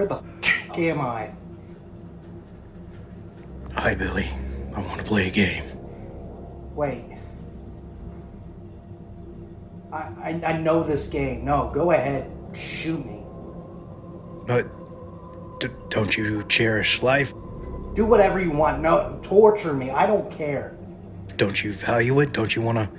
Where the am I? Hi, Billy. I want to play a game. Wait. I know this game. No, go ahead. Shoot me. But don't you cherish life? Do whatever you want. No, torture me. I don't care. Don't you value it? Don't you want to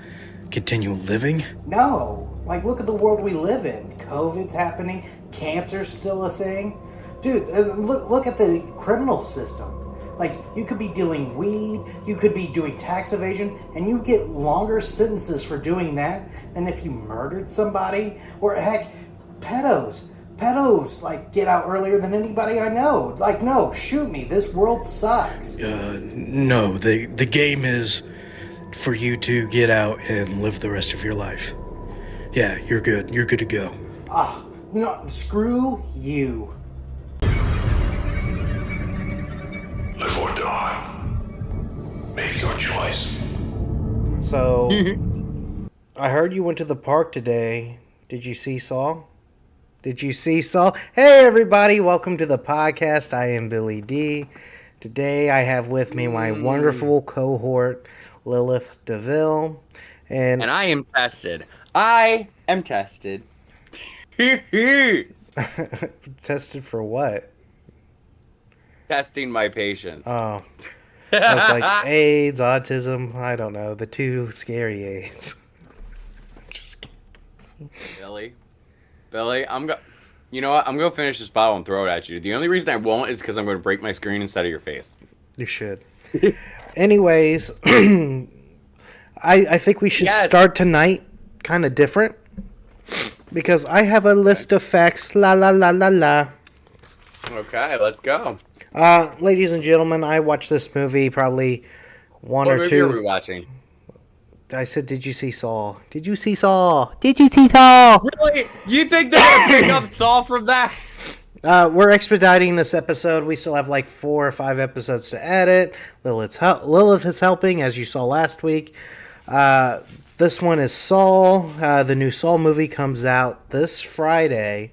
continue living? No. Like, look at the world we live in. COVID's happening. Cancer's still a thing. Dude, look at the criminal system. Like, you could be dealing weed, you could be doing tax evasion, and you get longer sentences for doing that than if you murdered somebody. Or, heck, pedos. Pedos, like, get out earlier than anybody I know. Like, no, shoot me. This world sucks. No. The game is for you to get out and live the rest of your life. Yeah, you're good. You're good to go. No, screw you. Live or die. Make your choice. So, I heard you went to the park today. Did you see Saul? Hey, everybody. Welcome to the podcast. I am Billy D. Today, I have with me my wonderful cohort, Lilith DeVille. And I am tested. I am tested. Tested for what? Testing my patience. Oh. That's like AIDS, autism, I don't know. The two scary AIDS. Just kidding. Billy, you know what? I'm going to finish this bottle and throw it at you. The only reason I won't is because I'm going to break my screen instead of your face. You should. Anyways, I think we should start tonight kind of different. Because I have a list of facts. La la la la la. Okay, let's go. Ladies and gentlemen, I watched this movie probably one or two. What movie are we watching? I said, did you see Saul? Did you see Saul? Really? You think they're going to pick up Saul from that? We're expediting this episode. We still have like 4 or 5 episodes to edit. Lilith is helping, as you saw last week. This one is Saul. The new Saul movie comes out this Friday,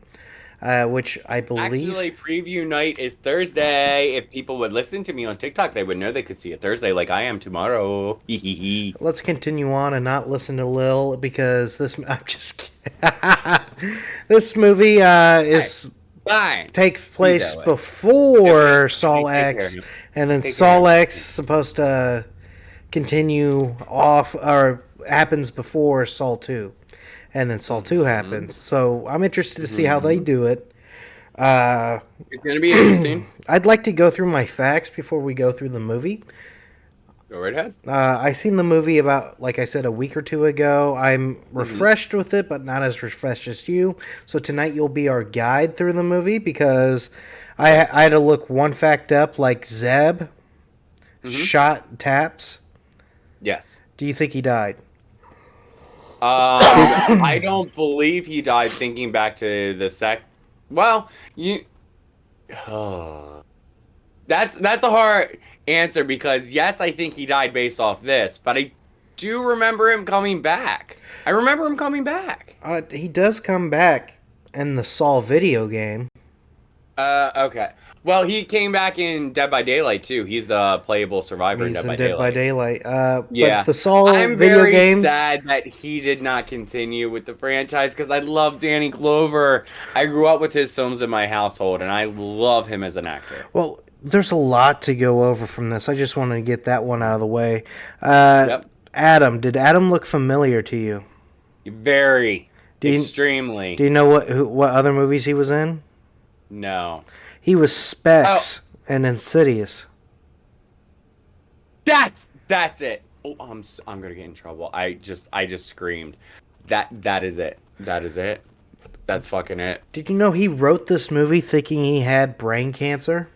which I believe... Actually, preview night is Thursday. If people would listen to me on TikTok, they would know they could see it Thursday like I am tomorrow. Let's continue on and not listen to Lil, because this... I'm just kidding. This movie takes place before Saul X, and then Saul X is supposed to continue off, or happens before Saul 2, and then Saul 2 happens. So I'm interested to see how they do it. It's going to be interesting. I'd like to go through my facts before we go through the movie. Go right ahead. I seen the movie about, like I said, a week or two ago. I'm refreshed with it, but not as refreshed as you. So tonight you'll be our guide through the movie, because I had to look one fact up, like Zeb shot Taps. Yes. Do you think he died? I don't believe he died. Thinking back to the Well, that's a hard answer, because yes, I think he died based off this, but I do remember him coming back. He does come back in the Saul video game. Okay. Well, he came back in Dead by Daylight too. He's the playable survivor in Dead by Daylight. Yeah. But the Saul I'm video very games... sad that he did not continue with the franchise, because I love Danny Glover. I grew up with his films in my household, and I love him as an actor. Well, there's a lot to go over from this. I just wanted to get that one out of the way. Yep. Adam, did Adam look familiar to you? Very. Extremely. Do you know what other movies he was in? No. He was Specs and Insidious. That's it. Oh, I'm gonna get in trouble. I just screamed. That is it. That's fucking it. Did you know he wrote this movie thinking he had brain cancer?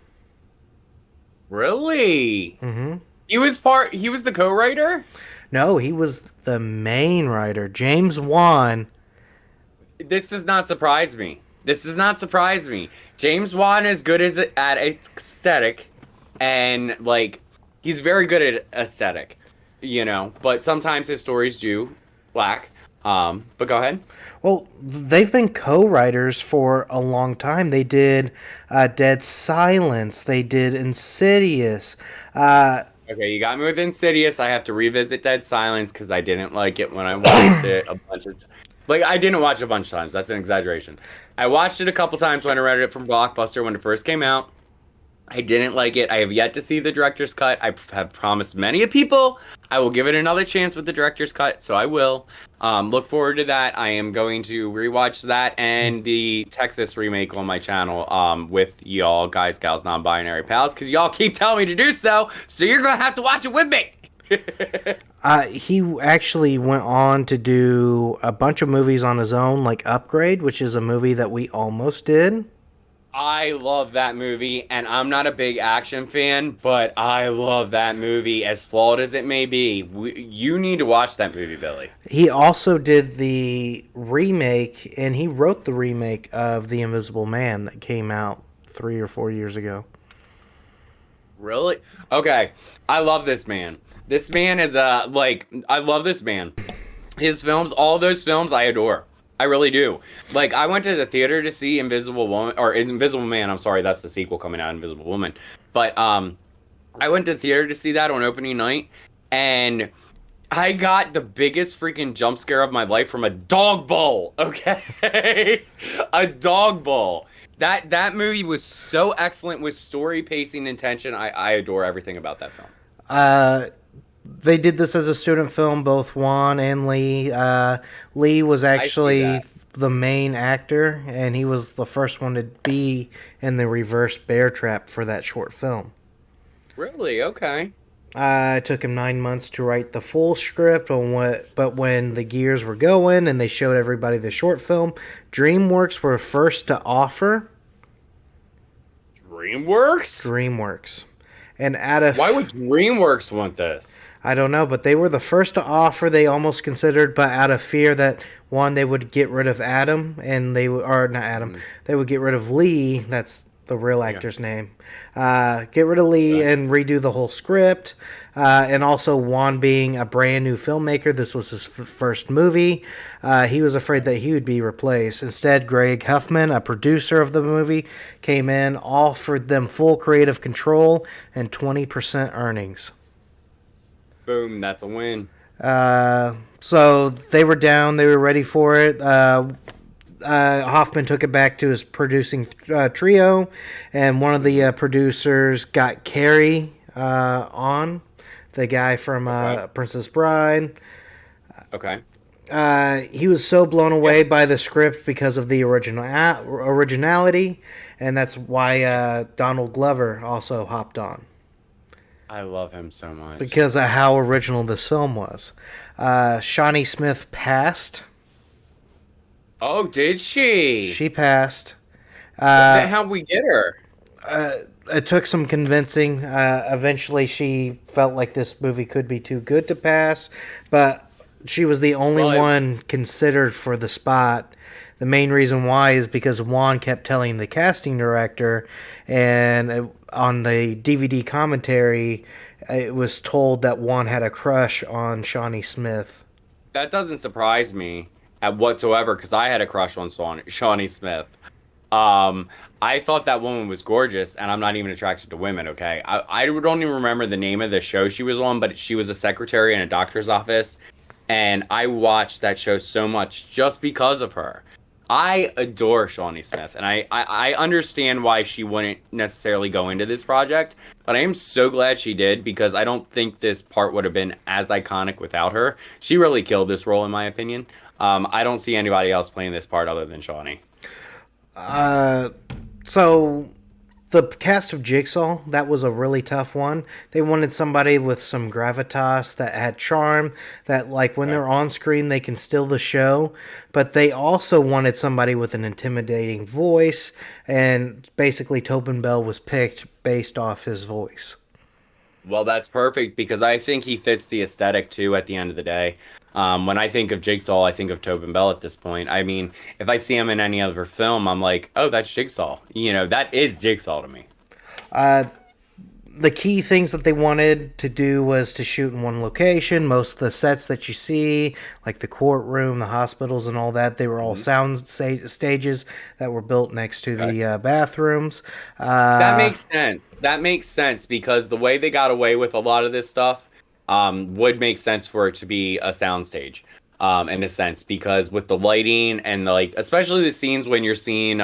Really? Mm-hmm. He was the co-writer? No, he was the main writer. James Wan. This does not surprise me. James Wan is good at aesthetic, and like he's very good at aesthetic, but sometimes his stories do lack. But go ahead. Well, they've been co-writers for a long time. They did Dead Silence. They did Insidious. Okay, you got me with Insidious. I have to revisit Dead Silence because I didn't like it when I watched it a bunch of like I didn't watch it a bunch of times. That's an exaggeration. I watched it a couple times when I rented it from Blockbuster when it first came out. I didn't like it. I have yet to see the director's cut. I have promised many people I will give it another chance with the director's cut, so I will. Look forward to that. I am going to rewatch that and the Texas remake on my channel with y'all guys, gals, non-binary pals, because y'all keep telling me to do so, so you're going to have to watch it with me. He actually went on to do a bunch of movies on his own, like Upgrade, which is a movie that we almost did. I love that movie, and I'm not a big action fan, but I love that movie, as flawed as it may be. You need to watch that movie, Billy. He also did the remake, and he wrote the remake of The Invisible Man that came out 3 or 4 years ago. Really? Okay. I love this man. This man is I love this man. His films, all those films I adore. I really do. Like, I went to the theater to see Invisible Man. I'm sorry, that's the sequel coming out, Invisible Woman. But I went to the theater to see that on opening night, and I got the biggest freaking jump scare of my life from a dog bowl. Okay, a dog bowl. That movie was so excellent with story, pacing, and tension. I adore everything about that film. They did this as a student film, both Juan and Lee. Lee was actually the main actor, and he was the first one to be in the reverse bear trap for that short film. Really? Okay. It took him 9 months to write the full script but when the gears were going and they showed everybody the short film, DreamWorks were first to offer. DreamWorks. And why would DreamWorks want this? I don't know, but they were the first to offer. They almost considered, but out of fear that one, they would get rid of Adam, and they or not Adam, they would get rid of Lee. That's the real actor's name. Get rid of Lee and redo the whole script. And also Juan being a brand new filmmaker, this was his first movie. He was afraid that he would be replaced. Instead, Greg Huffman, a producer of the movie, came in, offered them full creative control and 20% earnings. Boom, that's a win. So they were down. They were ready for it. Hoffman took it back to his producing trio, and one of the producers got Carrie on, the guy from Princess Bride. Okay. He was so blown away by the script because of the originality, and that's why Donald Glover also hopped on. I love him so much. Because of how original this film was. Shawnee Smith passed. Oh, did she? She passed. How'd we get her? It took some convincing. Eventually, she felt like this movie could be too good to pass, but she was the only one considered for the spot. The main reason why is because Juan kept telling the casting director, and on the DVD commentary, it was told that Juan had a crush on Shawnee Smith. That doesn't surprise me whatsoever, because I had a crush on Shawnee Smith. I thought that woman was gorgeous, and I'm not even attracted to women, okay? I don't even remember the name of the show she was on, but she was a secretary in a doctor's office, and I watched that show so much just because of her. I adore Shawnee Smith, and I understand why she wouldn't necessarily go into this project, but I am so glad she did, because I don't think this part would have been as iconic without her. She really killed this role, in my opinion. I don't see anybody else playing this part other than Shawnee. So the cast of Jigsaw, that was a really tough one. They wanted somebody with some gravitas, that had charm, that like when they're on screen they can steal the show, but they also wanted somebody with an intimidating voice, and basically Tobin Bell was picked based off his voice. Well, that's perfect, because I think he fits the aesthetic too at the end of the day. When I think of Jigsaw, I think of Tobin Bell at this point. I mean, if I see him in any other film, I'm like, oh, that's Jigsaw. You know, that is Jigsaw to me. the key things that they wanted to do was to shoot in one location. Most of the sets that you see, like the courtroom, the hospitals, and all that, they were all sound stages that were built next to the bathrooms. That makes sense. That makes sense because the way they got away with a lot of this stuff would make sense for it to be a soundstage, in a sense, because with the lighting and like, especially the scenes when you're seeing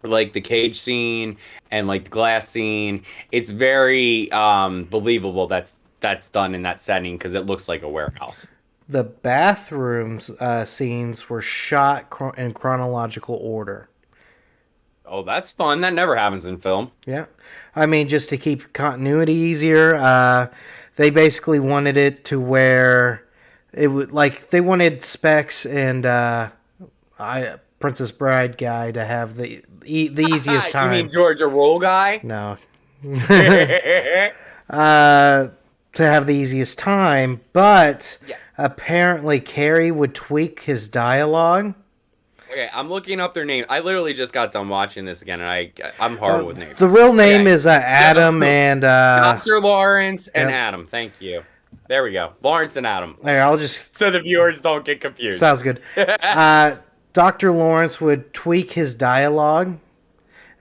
like the cage scene and like the glass scene, it's very believable that's done in that setting because it looks like a warehouse. The bathrooms scenes were shot in chronological order. Oh, that's fun. That never happens in film. Yeah. I mean, just to keep continuity easier, they basically wanted it to where it would, like, they wanted Specs and Princess Bride guy to have the easiest time. You mean Georgia Roll guy? No. To have the easiest time, but apparently Carrie would tweak his dialogue. Okay, I'm looking up their name. I literally just got done watching this again, and I'm horrible with names. The real name is Adam and Dr. Lawrence and Adam. Thank you. There we go. Lawrence and Adam. There, I'll just so the viewers don't get confused. Sounds good. Dr. Lawrence would tweak his dialogue,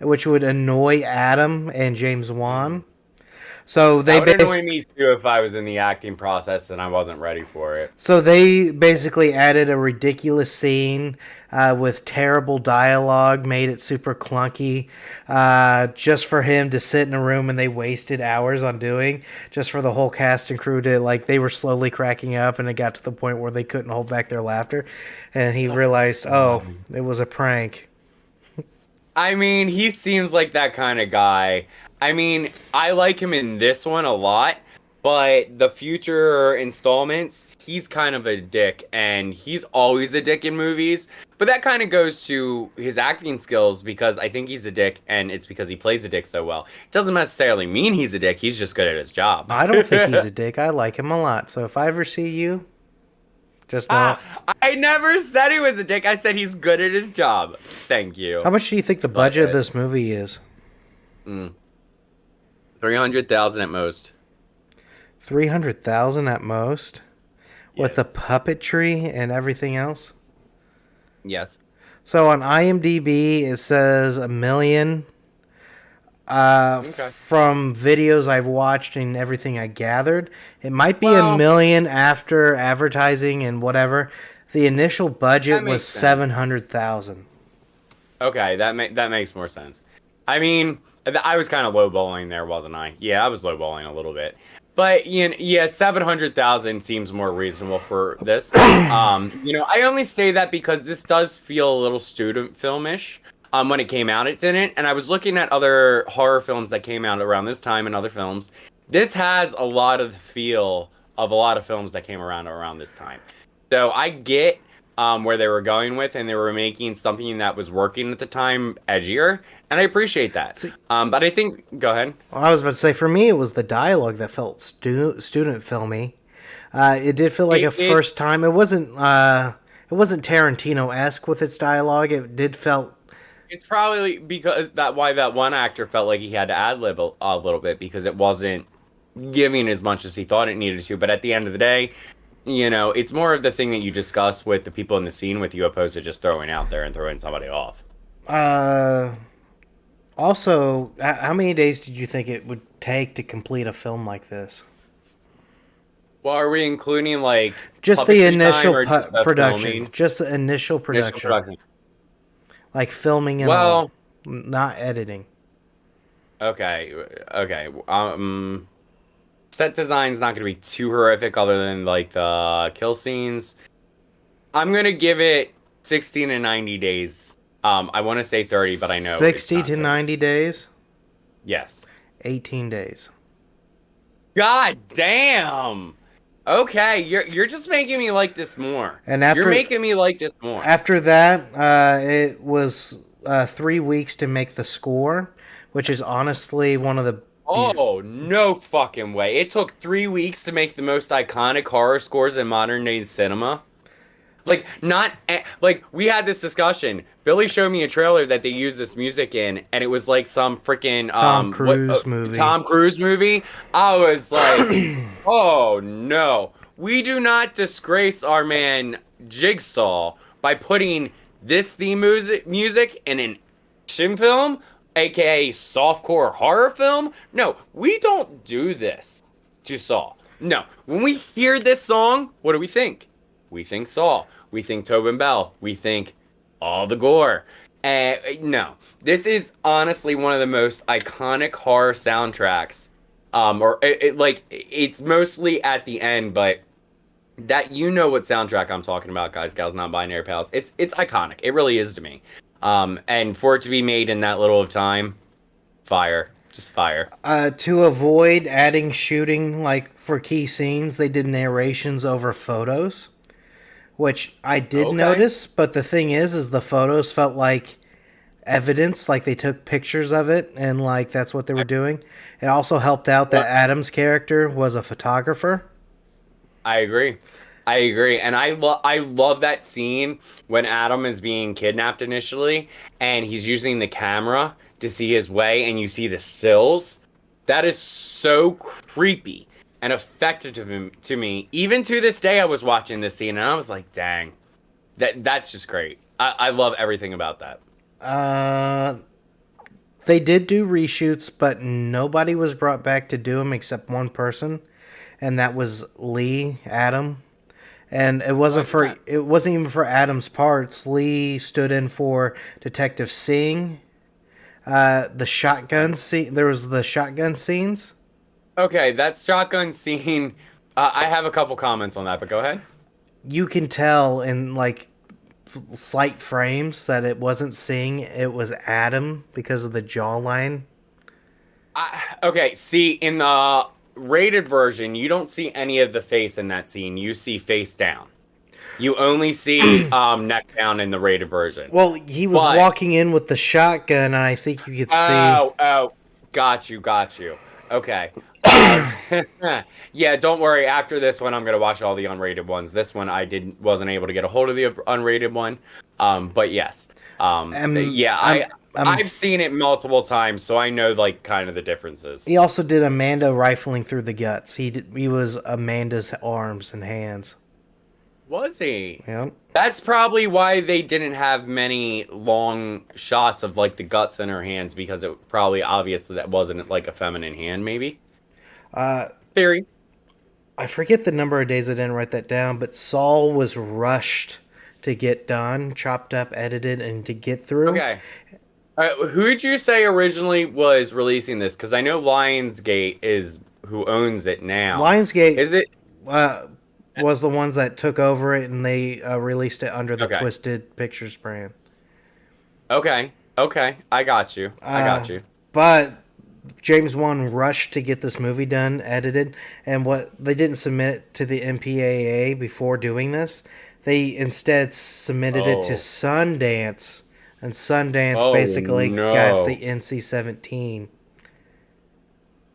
which would annoy Adam and James Wan. So they that would annoy me too if I was in the acting process and I wasn't ready for it. So they basically added a ridiculous scene with terrible dialogue, made it super clunky, just for him to sit in a room, and they wasted hours on doing, just for the whole cast and crew to, like, they were slowly cracking up, and it got to the point where they couldn't hold back their laughter, and he realized, oh, it was a prank. I mean, he seems like that kind of guy. I mean, I like him in this one a lot, but the future installments, he's kind of a dick, and he's always a dick in movies. But that kind of goes to his acting skills, because I think he's a dick, and it's because he plays a dick so well. It doesn't necessarily mean he's a dick, he's just good at his job. I don't think he's a dick. I like him a lot. So if I ever see you, just know. I never said he was a dick. I said he's good at his job. Thank you. How much do you think the budget of this movie is? 300,000 at most. 300,000 at most? Yes. With the puppetry and everything else? Yes. So on IMDb, it says $1 million. From videos I've watched and everything I gathered, it might be $1 million after advertising and whatever. The initial budget was 700,000. Okay, that makes more sense. I mean, I was kind of lowballing there, wasn't I? Yeah, I was lowballing a little bit. But, you know, yeah, 700,000 seems more reasonable for this. You know, I only say that because this does feel a little student film-ish. When it came out, it didn't. And I was looking at other horror films that came out around this time and other films. This has a lot of the feel of a lot of films that came around this time. So I get where they were going with, and they were making something that was working at the time edgier, and I appreciate that. But I think, go ahead. Well, I was about to say, for me, it was the dialogue that felt student filmy. It did feel like first time. It wasn't Tarantino-esque with its dialogue. It did felt. It's probably because why that one actor felt like he had to ad-lib a little bit, because it wasn't giving as much as he thought it needed to. But at the end of the day, you know, it's more of the thing that you discuss with the people in the scene with you, opposed to just throwing out there and throwing somebody off. Also, how many days did you think it would take to complete a film like this? Well, are we including, like, just the initial production? Filming? Just the initial production. Like filming and all, not editing. Okay. Set design's not going to be too horrific, other than like the kill scenes. I'm going to give it 60 to 90 days. I want to say 30, but I know 60 to 90 days. Yes. 18 days. God damn. Okay, you're just making me like this more. And you're making me like this more. After that, it was 3 weeks to make the score, which is honestly one of the. Oh, no fucking way! It took 3 weeks to make the most iconic horror scores in modern day cinema. Like, we had this discussion Billy showed me a trailer that they used this music in, and it was like some freaking Tom Cruise movie. Tom Cruise movie. I was like, oh no, we do not disgrace our man Jigsaw by putting this theme music in an action film, aka softcore horror film. No, we don't do this to Saw. No, when we hear this song, what do we think? We think Saw. We think Tobin Bell. We think all the gore. No, this is honestly one of the most iconic horror soundtracks. It's mostly at the end, but that you know what soundtrack I'm talking about, guys, gals, non-binary pals. It's iconic. It really is to me. And for it to be made in that little of time, fire. Just fire. To avoid adding shooting, like for key scenes, they did narrations over photos, which I did notice. But the thing is the photos felt like evidence, like they took pictures of it, and like that's what they were doing. It also helped out that Adam's character was a photographer. I agree, and I love that scene when Adam is being kidnapped initially, and he's using the camera to see his way, and you see the stills. That is so creepy and effective to me. Even to this day, I was watching this scene, and I was like, dang, that's just great. I love everything about that. They did do reshoots, but nobody was brought back to do them except one person, and that was Lee Adam. And it wasn't even for Adam's parts. Lee stood in for Detective Singh. The shotgun scene. There was the shotgun scenes. Okay, that shotgun scene. I have a couple comments on that, but go ahead. You can tell in like slight frames that it wasn't Singh, it was Adam because of the jawline. Okay, see, in the rated version, you don't see any of the face in that scene. You see face down. You only see neck down in the rated version. Well, he was walking in with the shotgun, and I think you could see. Oh, got you. Okay. Yeah, don't worry. After this one, I'm gonna watch all the unrated ones. This one, wasn't able to get a hold of the unrated one. But yes. I've seen it multiple times, so I know like kind of the differences. He also did Amanda rifling through the guts. He was Amanda's arms and hands. Was he? Yep. That's probably why they didn't have many long shots of like the guts in her hands, because it probably obvious that wasn't like a feminine hand, maybe. Theory. I forget the number of days. I didn't write that down, but Saul was rushed to get done, chopped up, edited, and to get through. Okay. Who did you say originally was releasing this? Because I know Lionsgate is who owns it now. Lionsgate is it? Was the ones that took over it, and they released it under the Twisted Pictures brand. Okay, I got you. But James Wan rushed to get this movie done, edited, and what they didn't submit it to the MPAA before doing this. They instead submitted it to Sundance, and Sundance basically got the NC-17.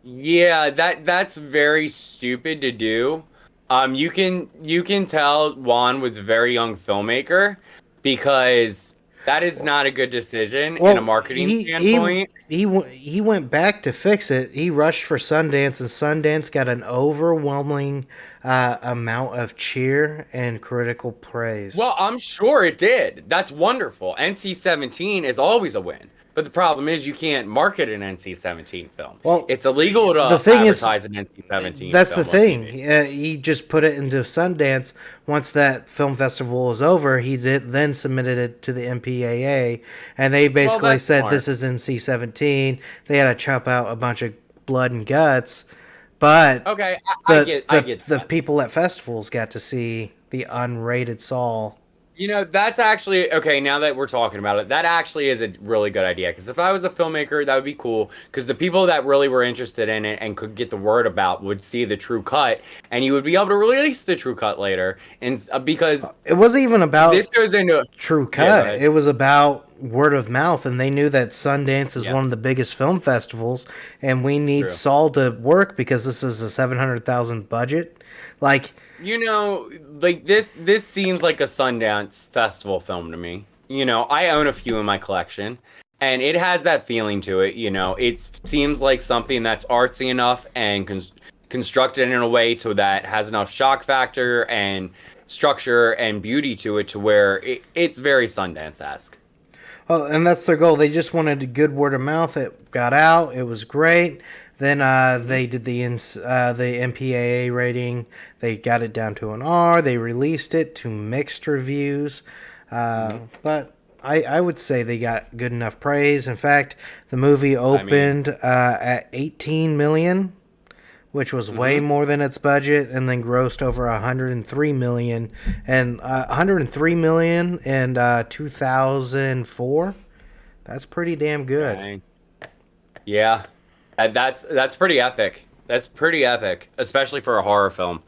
Yeah, that's very stupid to do. You can tell Juan was a very young filmmaker, because that is not a good decision in a marketing standpoint. He went back to fix it. He rushed for Sundance, and Sundance got an overwhelming amount of cheer and critical praise. Well, I'm sure it did. That's wonderful. NC-17 is always a win. But the problem is you can't market an NC-17 film. Well, it's illegal to advertise an NC-17 that's film. The thing. He just put it into Sundance. Once that film festival was over, he then submitted it to the MPAA, and they basically said, smart. This is NC-17. They had to chop out a bunch of blood and guts. But okay, I get that. The people at festivals got to see the unrated Saul. You know, that's actually, okay, now that we're talking about it, that actually is a really good idea. Because if I was a filmmaker, that would be cool. Because the people that really were interested in it and could get the word about would see the true cut. And you would be able to release the true cut later. And because it wasn't even about this goes into true cut. Yeah, it was about word of mouth. And they knew that Sundance is one of the biggest film festivals. And we need Saul to work because this is a $700,000 budget. Like... You know, like this seems like a Sundance festival film to me. I own a few in my collection, and it has that feeling to it. It seems like something that's artsy enough and constructed in a way to that has enough shock factor and structure and beauty to it to where it's very Sundance-esque. Oh, and that's their goal. They just wanted a good word of mouth. It got out. It was great. Then they did the MPAA rating. They got it down to an R. They released it to mixed reviews. But I would say they got good enough praise. In fact, the movie opened at 18 million, which was way more than its budget, and then grossed over 103 million, and 103 million in 2004. That's pretty damn good. Dang. Yeah, that's pretty epic. That's pretty epic, especially for a horror film.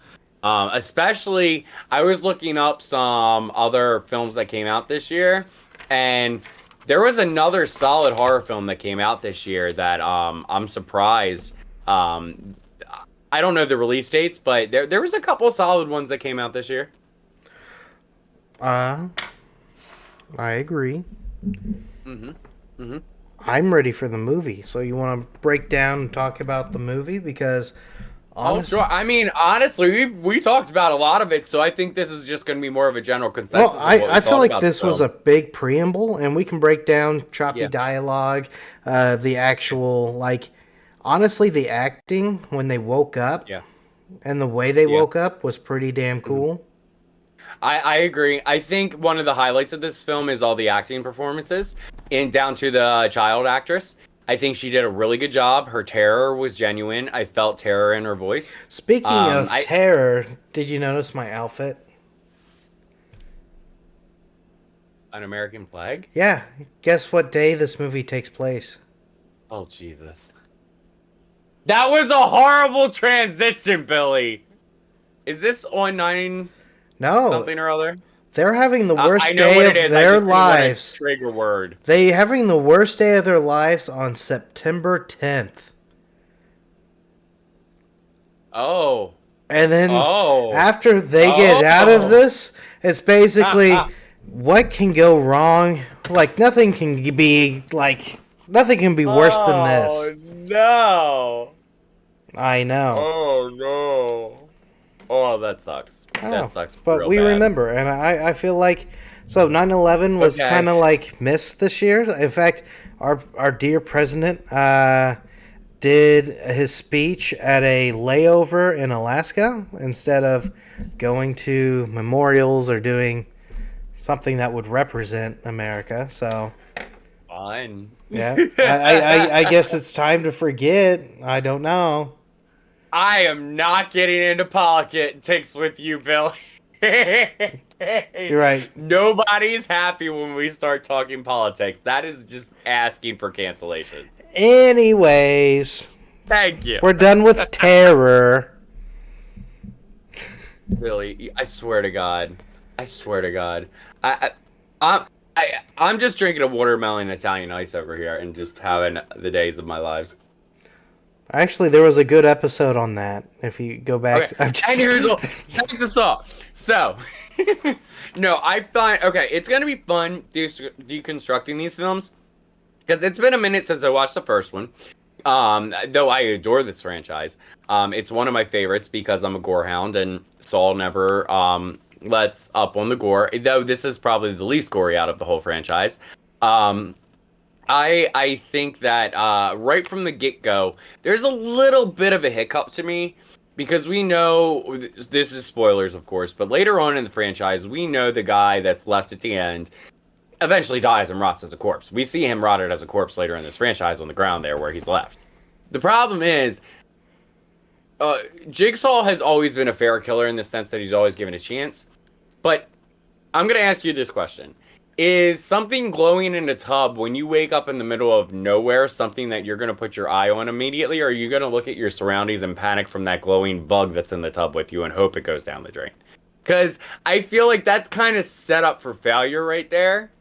Especially, I was looking up some other films that came out this year, and there was another solid horror film that came out this year that I'm surprised. I don't know the release dates, but there was a couple of solid ones that came out this year. I agree. I'm ready for the movie. So you want to break down and talk about the movie? Because Sure. I mean, honestly, we talked about a lot of it, so I think this is just going to be more of a general consensus. Well, I feel like this was a big preamble, and we can break down choppy dialogue, the actual, honestly, the acting when they woke up and the way they woke up was pretty damn cool. I agree. I think one of the highlights of this film is all the acting performances, and down to the child actress. I think she did a really good job. Her terror was genuine. I felt terror in her voice. Speaking of terror, did you notice my outfit? An American flag? Yeah. Guess what day this movie takes place? Oh, Jesus. That was a horrible transition, Billy. Is this on 9 something or other? They're having the worst day of their lives. Trigger word. They having the worst day of their lives on September 10th. Oh. And then after they get out of this, it's basically what can go wrong? Nothing can be worse than this. Oh no. I know. Oh no. Oh, that sucks. That sucks. But we remember, and I feel like 9/11 was kind of missed this year. In fact, our dear president did his speech at a layover in Alaska instead of going to memorials or doing something that would represent America. So fine. Yeah, I guess it's time to forget. I don't know. I am not getting into politics with you, Bill. You're right. Nobody's happy when we start talking politics. That is just asking for cancellation. Anyways. Thank you. We're done with terror. Really, I swear to God. I swear to God. I'm just drinking a watermelon Italian ice over here and just having the days of my lives. Actually, there was a good episode on that. If you go back, okay. Check this off. So, no, I find it's gonna be fun deconstructing these films because it's been a minute since I watched the first one. Though I adore this franchise, it's one of my favorites because I'm a gore hound and Saul never lets up on the gore. Though this is probably the least gory out of the whole franchise. I think that right from the get-go, there's a little bit of a hiccup to me because we know, this is spoilers of course, but later on in the franchise, we know the guy that's left at the end eventually dies and rots as a corpse. We see him rotted as a corpse later in this franchise on the ground there where he's left. The problem is, Jigsaw has always been a fair killer in the sense that he's always given a chance, but I'm going to ask you this question. Is something glowing in a tub when you wake up in the middle of nowhere something that you're going to put your eye on immediately, or are you going to look at your surroundings and panic from that glowing bug that's in the tub with you and hope it goes down the drain? Because I feel like that's kind of set up for failure right there.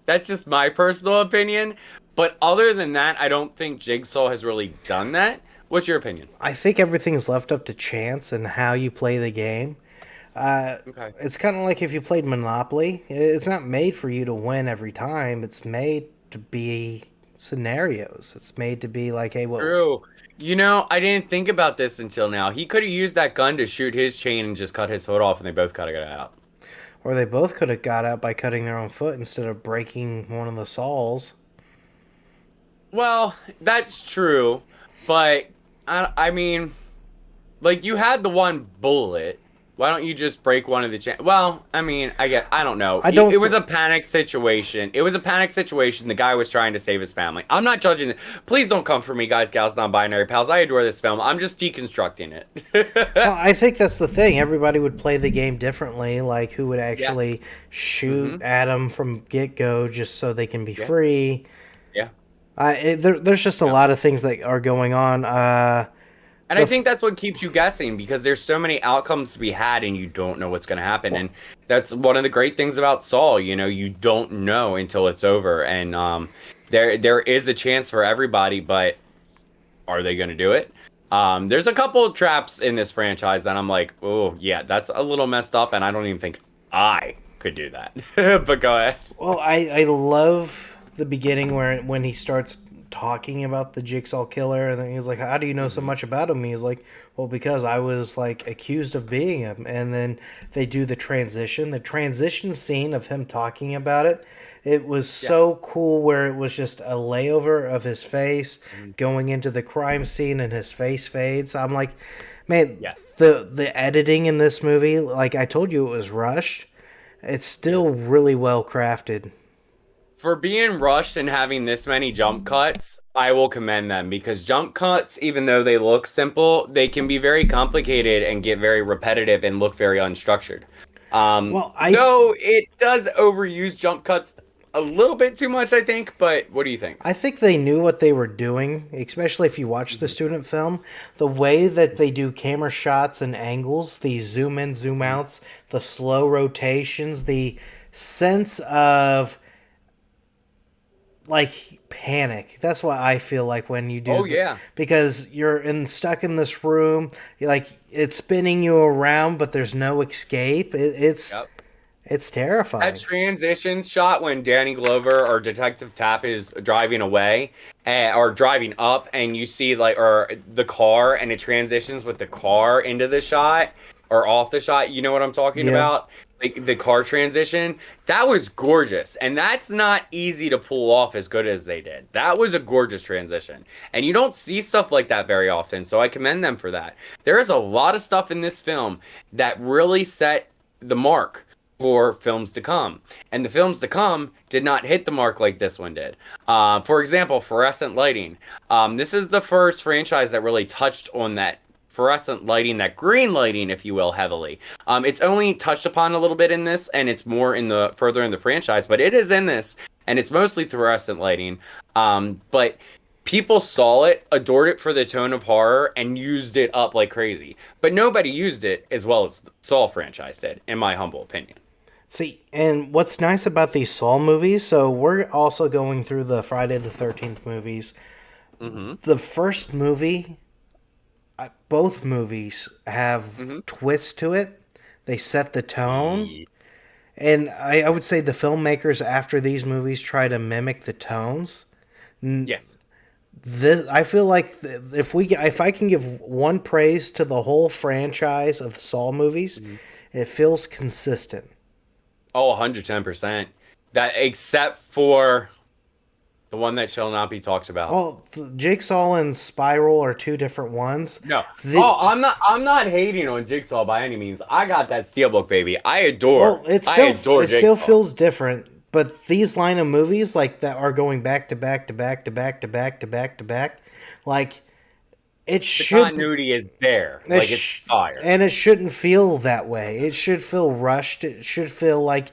That's just my personal opinion. But other than that, I don't think Jigsaw has really done that. What's your opinion? I think everything's left up to chance and how you play the game. Okay. It's kind of like if you played Monopoly. It's not made for you to win every time. It's made to be scenarios. It's made to be like, hey, well, True. You know, I didn't think about this until now. He could have used that gun to shoot his chain and just cut his foot off, and they both cut it out. or they both could have got out by cutting their own foot instead of breaking one of the saws. Well, that's true, but I mean, like you had the one bullet. Why don't you just break one of the chain? Well, I mean, I don't know. I don't It was a panic situation. It was a panic situation. The guy was trying to save his family. I'm not judging it. Please don't come for me, guys, gals, non-binary pals. I adore this film. I'm just deconstructing it. Well, I think that's the thing. Everybody would play the game differently. Like, who would actually shoot at them from get go just so they can be free. Yeah. There's just a lot of things that are going on. And I think that's what keeps you guessing because there's so many outcomes to be had and you don't know what's going to happen. And that's one of the great things about Saul. You know, you don't know until it's over. And there is a chance for everybody, but are they going to do it? There's a couple of traps in this franchise that I'm like, oh, yeah, that's a little messed up. And I don't even think I could do that. But go ahead. Well, I love the beginning when he starts talking about the Jigsaw killer, and then he's like, how do you know so much about him? He's like, well, because I was like accused of being him. And then they do the transition scene of him talking about it was so cool, where it was just a layover of his face going into the crime scene and his face fades. I'm like, man, the editing in this movie, like I told you, it was rushed. It's still really well crafted. For being rushed and having this many jump cuts, I will commend them because jump cuts, even though they look simple, they can be very complicated and get very repetitive and look very unstructured. Though it does overuse jump cuts a little bit too much, I think. But what do you think? I think they knew what they were doing, especially if you watch the student film. The way that they do camera shots and angles, the zoom in, zoom outs, the slow rotations, the sense of like panic. That's what I feel like when you do. Because you're stuck in this room, it's spinning you around, but there's no escape. It's terrifying. That transition shot when Danny Glover or Detective Tapp is driving away or driving up, and you see the car, and it transitions with the car into the shot or off the shot. You know what I'm talking about? Like the car transition, that was gorgeous, and that's not easy to pull off as good as they did. That was a gorgeous transition, and you don't see stuff like that very often, so I commend them for that. There is a lot of stuff in this film that really set the mark for films to come, and the films to come did not hit the mark like this one did. For example, fluorescent lighting. This is the first franchise that really touched on that fluorescent lighting, that green lighting, if you will, heavily. It's only touched upon a little bit in this, and it's more further in the franchise, but it is in this, and it's mostly fluorescent lighting. But people saw it, adored it for the tone of horror, and used it up like crazy. But nobody used it as well as the Saw franchise did, in my humble opinion. See, and what's nice about these Saw movies, so we're also going through the Friday the 13th movies. The first movie, both movies have twists to it. They set the tone. And I would say the filmmakers after these movies try to mimic the tones. Yes. I feel like if I can give one praise to the whole franchise of the Saw movies, it feels consistent. Oh, 110%. That except for the one that shall not be talked about. Well, Jigsaw and Spiral are two different ones. No. I'm not hating on Jigsaw by any means. I got that Steelbook, baby. I adore Jigsaw. Still feels different. But these line of movies like that are going back to back to back to back to back to back to back, like it should. The continuity is there. Like it's fire. And it shouldn't feel that way. It should feel rushed. It should feel like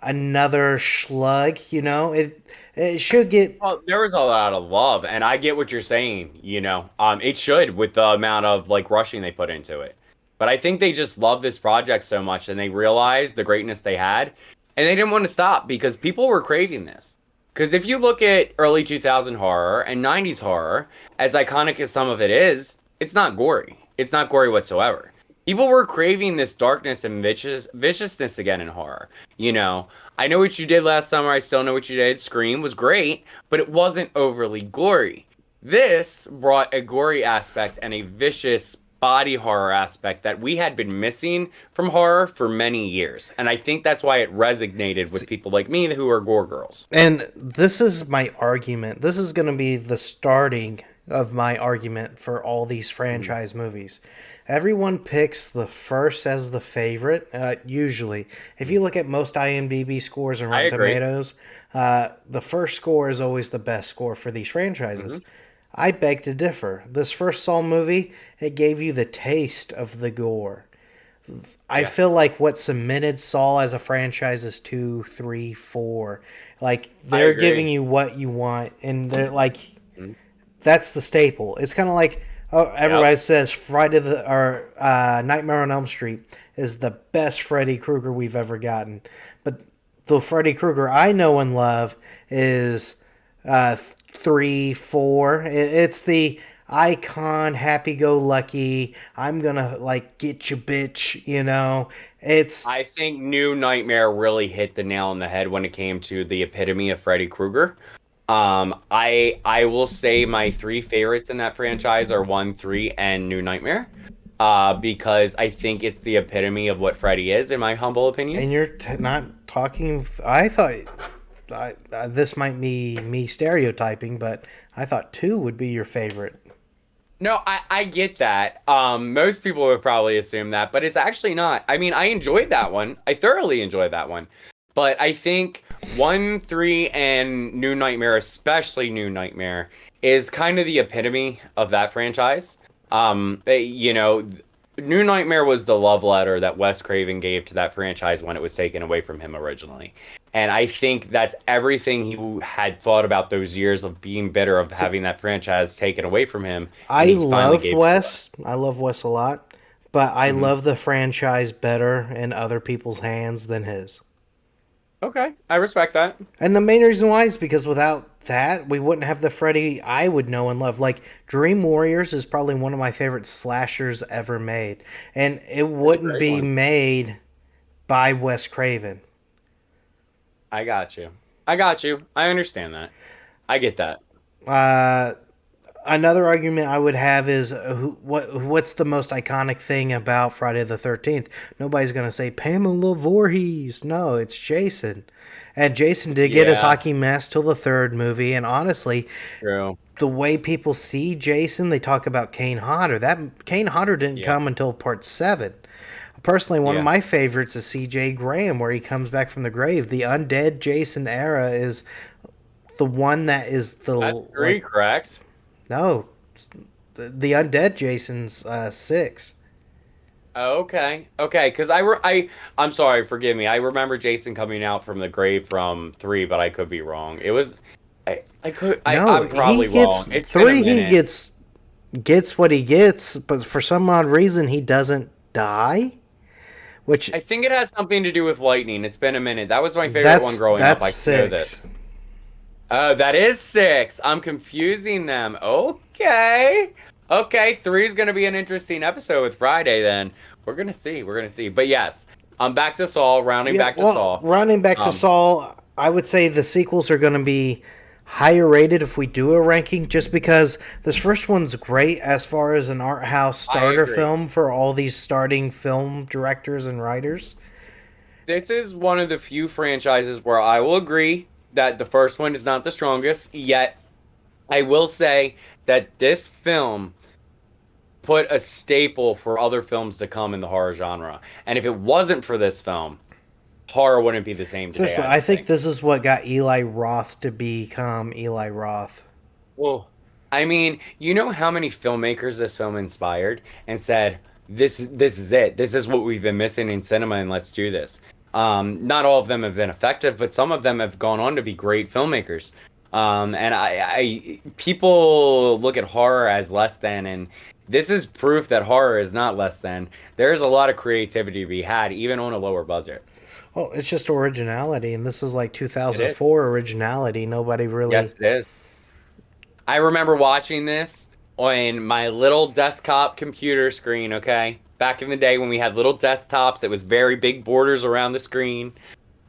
another slug, you know? It should get... Well, there was a lot of love, and I get what you're saying, you know? It should, with the amount of, rushing they put into it. But I think they just love this project so much, and they realized the greatness they had, and they didn't want to stop, because people were craving this. Because if you look at early 2000 horror and 90s horror, as iconic as some of it is, it's not gory. It's not gory whatsoever. People were craving this darkness and viciousness again in horror. You know, I Know What You Did Last Summer, I Still Know What You Did. Scream was great, but it wasn't overly gory. This brought a gory aspect and a vicious body horror aspect that we had been missing from horror for many years. And I think that's why it resonated with people like me who are gore girls. And this is my argument. This is going to be the starting of my argument for all these franchise movies. Everyone picks the first as the favorite, usually. If you look at most IMDb scores and I Rotten agree. Tomatoes, the first score is always the best score for these franchises. I beg to differ. This first Saw movie, it gave you the taste of the gore. I Yes. feel like what cemented Saw as a franchise is 2, 3, 4. Like they're agree. giving you what you want, and they're like, Mhm. that's the staple. It's kind of like everybody says Nightmare on Elm Street is the best Freddy Krueger we've ever gotten, but the Freddy Krueger I know and love is 3, 4. It's the icon, happy-go-lucky. I'm gonna like get you, bitch. You know, it's I think New Nightmare really hit the nail on the head when it came to the epitome of Freddy Krueger. I will say my three favorites in that franchise are 1, 3, and New Nightmare. Because I think it's the epitome of what Freddy is, in my humble opinion. and you're not talking. I thought this might be me stereotyping, but I thought 2 would be your favorite. No, I get that. Most people would probably assume that, but it's actually not. I mean, I enjoyed that one. I thoroughly enjoyed that one. But I think 1, 3, and New Nightmare, especially New Nightmare, is kind of the epitome of that franchise. You know, New Nightmare was the love letter that Wes Craven gave to that franchise when it was taken away from him originally. And I think that's everything he had thought about those years of being bitter of having that franchise taken away from him. I and he finally love gave it to Wes. I love Wes a lot, but I Mhm. love the franchise better in other people's hands than his. Okay, I respect that. And the main reason why is because without that, we wouldn't have the Freddy I would know and love. Like Dream Warriors is probably one of my favorite slashers ever made, and it wouldn't great be one. made by Wes Craven. I got you. I got you. I understand that. I get that. Uh, Another argument I would have is what's the most iconic thing about Friday the 13th? Nobody's going to say Pamela Voorhees. No, it's Jason. And Jason did get his Yeah. hockey mask till the third movie. And honestly, True. the way people see Jason, they talk about Kane Hodder. That Kane Hodder didn't Yeah. come until part 7. Personally, one of Yeah. my favorites is C.J. Graham, where he comes back from the grave. The undead Jason era is the one that is the That's 3, correct? no, the undead Jason's 6. Oh, okay. Okay, because I'm sorry, forgive me. I remember Jason coming out from the grave from 3, but I could be wrong. It was I'm probably he gets wrong. It's been a 3. He minute. gets what he gets, but for some odd reason he doesn't die. Which I think it has something to do with lightning. It's been a minute. That was my favorite one growing up. I that's know that. 6. Oh, that is 6. I'm confusing them. Okay. Okay, 3 is going to be an interesting episode with Friday then. We're going to see. We're going to see. But yes, I'm back to Saul, rounding back to Saul. Running back to Um, Saul, I would say the sequels are going to be higher rated if we do a ranking, just because this first one's great as far as an art house starter agree. film for all these starting film directors and writers. This is one of the few franchises where I will agree that the first one is not the strongest, yet I will say that this film put a staple for other films to come in the horror genre. And if it wasn't for this film, horror wouldn't be the same today. Seriously, I think this is what got Eli Roth to become Eli Roth. Well, I mean, you know how many filmmakers this film inspired and said, this is it. This is what we've been missing in cinema, and let's do this. Not all of them have been effective, but some of them have gone on to be great filmmakers. And people look at horror as less than, and this is proof that horror is not less than. There's a lot of creativity to be had, even on a lower budget. Oh, it's just originality, and this is like 2004 originality. Nobody really. Yes, it is. I remember watching this on my little desktop computer screen, okay? back in the day when we had little desktops that was very big borders around the screen.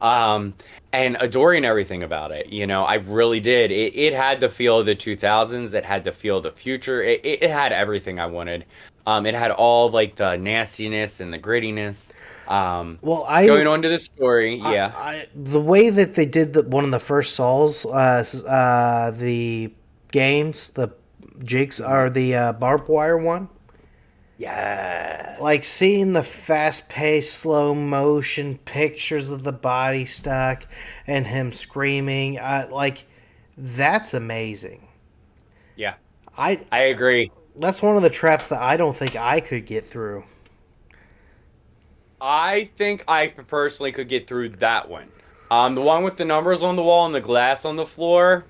And adoring everything about it. You know, I really did. It had the feel of the 2000s. It had the feel of the future. It had everything I wanted. It had all like the nastiness and the grittiness. Well, Going on to the story, yeah. The way that they did one of the first Souls, the games, the jigs, or the barbed wire one. Yes. Like seeing the fast-paced, slow-motion pictures of the body stuck and him screaming, like that's amazing. Yeah. I agree. That's one of the traps that I don't think I could get through. I think I personally could get through that one. The one with the numbers on the wall and the glass on the floor.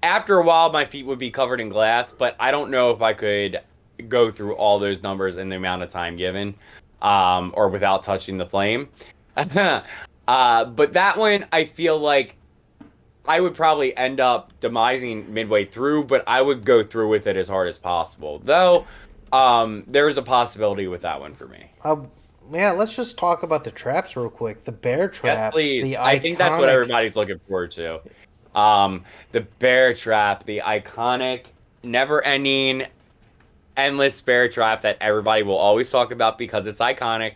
After a while, my feet would be covered in glass, but I don't know if I could go through all those numbers in the amount of time given, or without touching the flame. But that one, I feel like I would probably end up demising midway through, but I would go through with it as hard as possible. Though, there is a possibility with that one for me. Yeah, let's just talk about the traps real quick. The bear trap. Yes, please. The I think that's what everybody's looking forward to. The bear trap, the iconic, never-ending, endless bear trap that everybody will always talk about because it's iconic.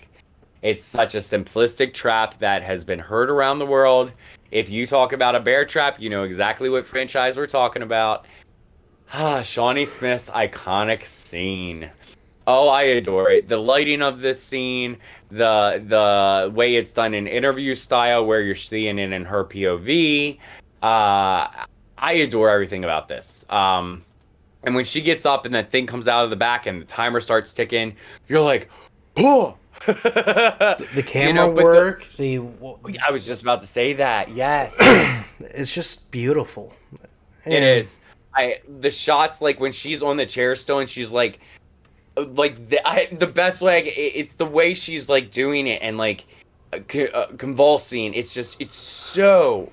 It's such a simplistic trap that has been heard around the world. If you talk about a bear trap, you know exactly what franchise we're talking about. Shawnee Smith's iconic scene. Oh, I adore it. The lighting of this scene, the way it's done in interview style where you're seeing it in her POV. I adore everything about this. And when she gets up and that thing comes out of the back and the timer starts ticking, you're like, oh! The camera work, I was just about to say that. Yes. It's just beautiful. It is. The shots, like when she's on the chair still and she's like the best way it's the way she's like doing it and like convulsing. It's so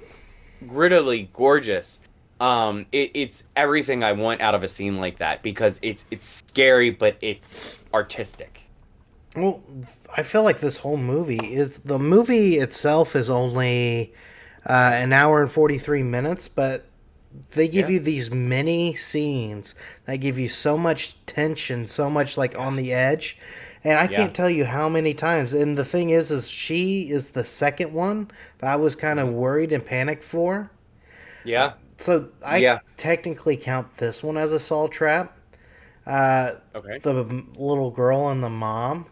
grittily gorgeous. It's everything I want out of a scene like that because it's scary but it's artistic. Well, I feel like this whole movie the movie itself is only an hour and 43 minutes, but they give you these mini scenes that give you so much tension, so much like on the edge. And I can't tell you how many times. And the thing is she is the second one that I was kind of worried and panicked for. Yeah. So I technically count this one as a Saw trap. Okay. The little girl and the mom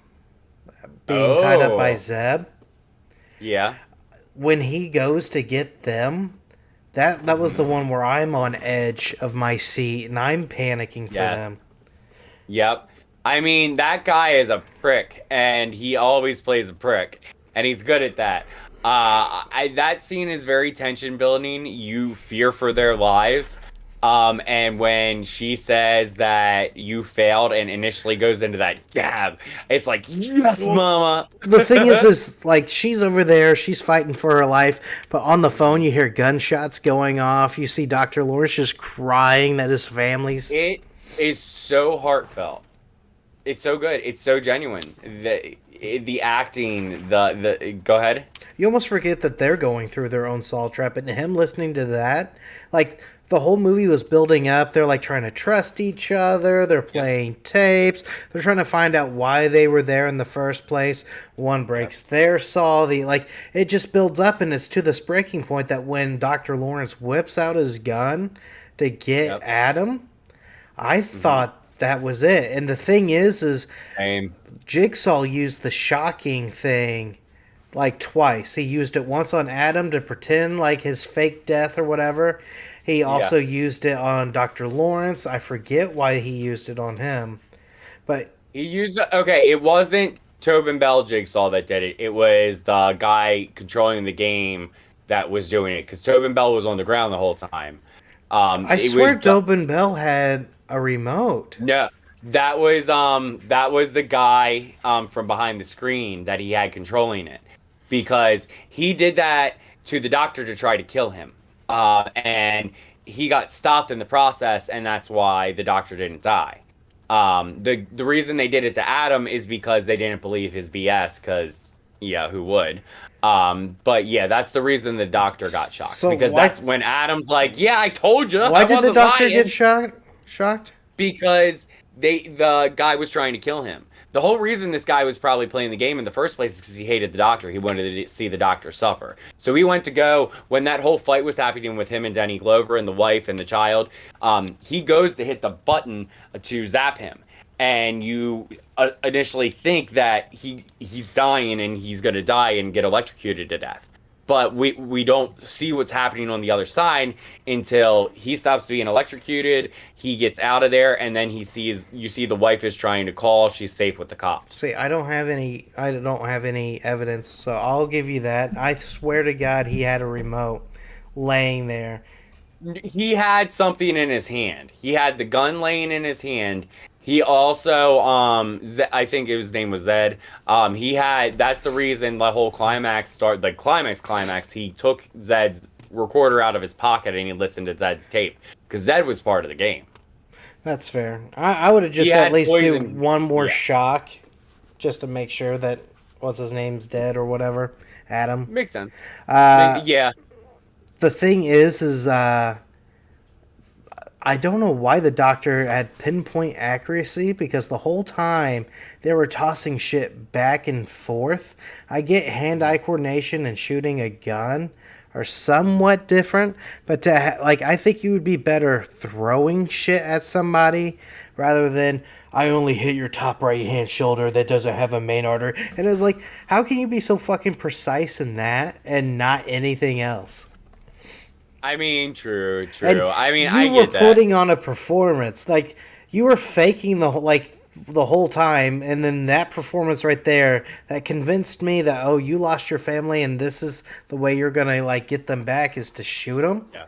being tied up by Zeb. Yeah. When he goes to get them, that was the one where I'm on edge of my seat and I'm panicking for them. Yep. I mean, that guy is a prick, and he always plays a prick, and he's good at that. That scene is very tension building. You fear for their lives. And when she says that you failed and initially goes into that gab, it's like, yes, mama. The thing is like she's over there, she's fighting for her life, but on the phone you hear gunshots going off. You see Dr. Lawrence just crying that his family's... It is so heartfelt. It's so good. It's so genuine. The acting, go ahead. You almost forget that they're going through their own Saw trap, and him listening to that, like... The whole movie was building up. They're like trying to trust each other. They're playing tapes. They're trying to find out why they were there in the first place. One breaks their saw. It just builds up, and it's to this breaking point that when Dr. Lawrence whips out his gun to get Adam, I thought that was it. And the thing is Jigsaw used the shocking thing like twice. He used it once on Adam to pretend like his fake death or whatever. He also used it on Dr. Lawrence. I forget why he used it on him. But he used it. Okay, it wasn't Tobin Bell Jigsaw that did it. It was the guy controlling the game that was doing it because Tobin Bell was on the ground the whole time. I swear Tobin Bell had a remote. No, that was the guy from behind the screen that he had controlling it because he did that to the doctor to try to kill him. And he got stopped in the process, and that's why the doctor didn't die. The reason they did it to Adam is because they didn't believe his BS. Because yeah, who would? But yeah, that's the reason the doctor got shocked. So because why- that's when Adam's like, "Yeah, I told you." Why I did the wasn't doctor lying." get shocked? Because the guy was trying to kill him. The whole reason this guy was probably playing the game in the first place is because he hated the doctor. He wanted to see the doctor suffer. So he went to go when that whole fight was happening with him and Danny Glover and the wife and the child. He goes to hit the button to zap him, and you initially think that he's dying and he's gonna die and get electrocuted to death. But we don't see what's happening on the other side until he stops being electrocuted. He gets out of there, and then you see the wife is trying to call. She's safe with the cops. See, I don't have any evidence, so I'll give you that. I swear to God, he had a remote laying there. He had something in his hand. He had the gun laying in his hand. He also, I think his name was Zed. That's the reason the whole climax climax. He took Zed's recorder out of his pocket and he listened to Zed's tape because Zed was part of the game. That's fair. I would have just He at had least do poison. one more Yeah. shock, just to make sure that what's his name's dead or whatever. Adam. Makes sense. Uh, Yeah. the thing is I don't know why the doctor had pinpoint accuracy because the whole time they were tossing shit back and forth. I get hand-eye coordination and shooting a gun are somewhat different, but I think you would be better throwing shit at somebody rather than I only hit your top right hand shoulder that doesn't have a main artery. And it's like, how can you be so fucking precise in that and not anything else? I mean, true. And I mean, you I were get that. putting on a performance. Like you were faking the whole time, and then that performance right there that convinced me that you lost your family, and this is the way you're gonna get them back is to shoot them. Yeah.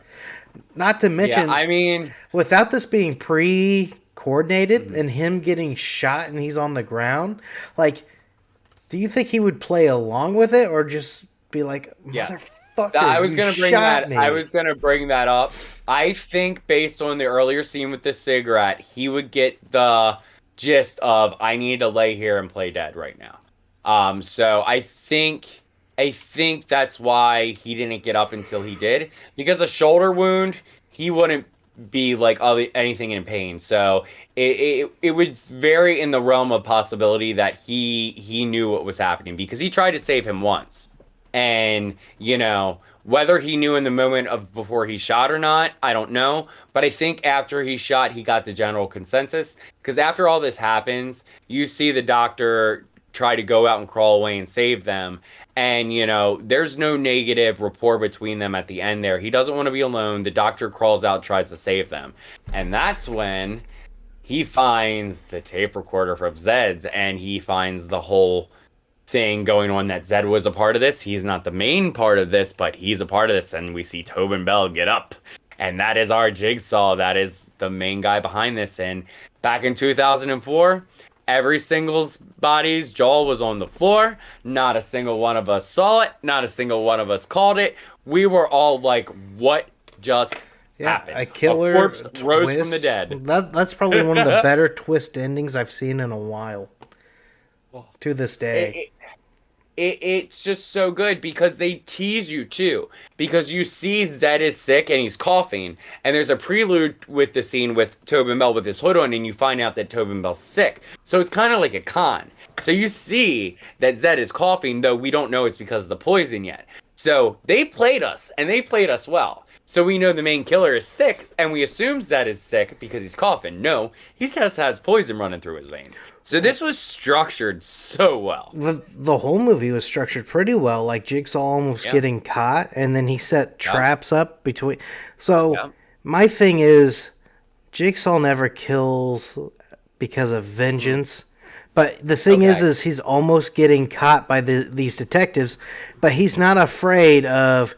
Not to mention, Yeah, I mean, without this being pre-coordinated Mm-hmm. and him getting shot and he's on the ground, do you think he would play along with it or just be like, Yeah. motherfucker? I was you gonna bring shot that. me. I was gonna bring that up. I think based on the earlier scene with the cigarette, he would get the gist of I need to lay here and play dead right now. So I think that's why he didn't get up until he did, because a shoulder wound, he wouldn't be anything in pain. So it was very in the realm of possibility that he knew what was happening because he tried to save him once. And, whether he knew in the moment of before he shot or not, I don't know. But I think after he shot, he got the general consensus. Because after all this happens, you see the doctor try to go out and crawl away and save them. And, there's no negative rapport between them at the end there. He doesn't want to be alone. The doctor crawls out, tries to save them. And that's when he finds the tape recorder from Zed's, and he finds the whole thing going on that Zed was a part of this. He's not the main part of this, but he's a part of this. And we see Tobin Bell get up. And that is our Jigsaw. That is the main guy behind this. And back in 2004, every single body's jaw was on the floor. Not a single one of us saw it. Not a single one of us called it. We were all like, what just happened? A killer corpse twist. rose from the dead. That's probably one of the better twist endings I've seen in a while. To this day. It's just so good because they tease you too. Because you see Zed is sick and he's coughing, and there's a prelude with the scene with Tobin Bell with his hood on, and you find out that Tobin Bell's sick. So it's kind of like a con. So you see that Zed is coughing, though we don't know it's because of the poison yet. So they played us, and they played us well. So we know the main killer is sick, and we assume Zed is sick because he's coughing. No, he just has poison running through his veins. So this was structured so well. The whole movie was structured pretty well. Like Jigsaw almost getting caught, and then he set traps up between. So my thing is, Jigsaw never kills because of vengeance. But the thing is he's almost getting caught by these detectives, but he's not afraid of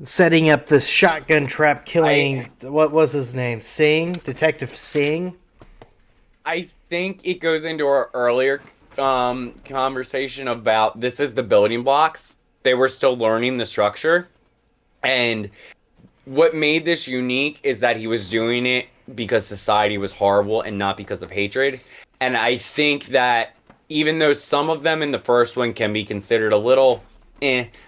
setting up this shotgun trap, killing what was his name? Detective Singh. I think it goes into our earlier conversation about this is the building blocks. They were still learning the structure, and what made this unique is that he was doing it because society was horrible and not because of hatred. And I think that even though some of them in the first one can be considered a little